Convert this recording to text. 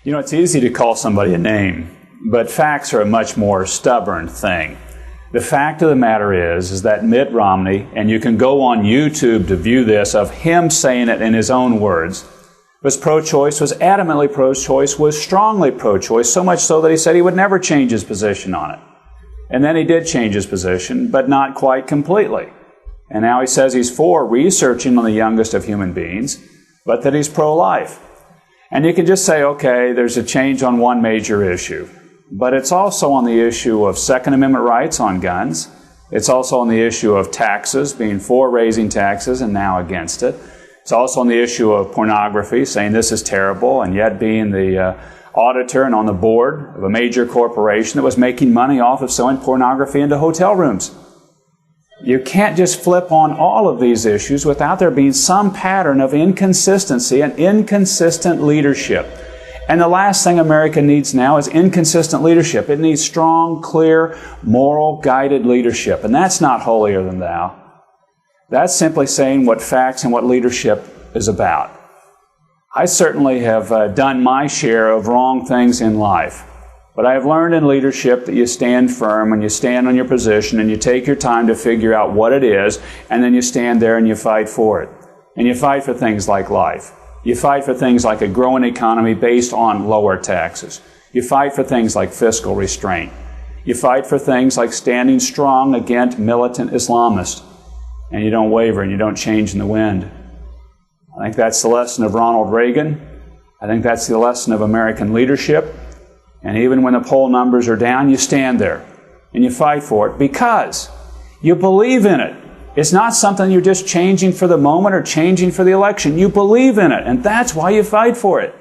You know, it's easy to call somebody a name, but facts are a much more stubborn thing. The fact of the matter is that Mitt Romney, and you can go on YouTube to view this, of him saying it in his own words, was pro-choice, was adamantly pro-choice, was strongly pro-choice, so much so that he said he would never change his position on it. And then he did change his position, but not quite completely. And now he says he's for researching on the youngest of human beings, but that he's pro-life. And you can just say, okay, there's a change on one major issue. But it's also on the issue of Second Amendment rights on guns. It's also on the issue of taxes, being for raising taxes and now against it. It's also on the issue of pornography, saying this is terrible, and yet being the auditor and on the board of a major corporation that was making money off of selling pornography into hotel rooms. You can't just flip on all of these issues without there being some pattern of inconsistency and inconsistent leadership. And the last thing America needs now is inconsistent leadership. It needs strong, clear, moral, guided leadership. And that's not holier than thou. That's simply saying what facts and what leadership is about. I certainly have done my share of wrong things in life. But I have learned in leadership that you stand firm and you stand on your position and you take your time to figure out what it is, and then you stand there and you fight for it. And you fight for things like life. You fight for things like a growing economy based on lower taxes. You fight for things like fiscal restraint. You fight for things like standing strong against militant Islamists. And you don't waver and you don't change in the wind. I think that's the lesson of Ronald Reagan. I think that's the lesson of American leadership. And even when the poll numbers are down, you stand there and you fight for it because you believe in it. It's not something you're just changing for the moment or changing for the election. You believe in it, and that's why you fight for it.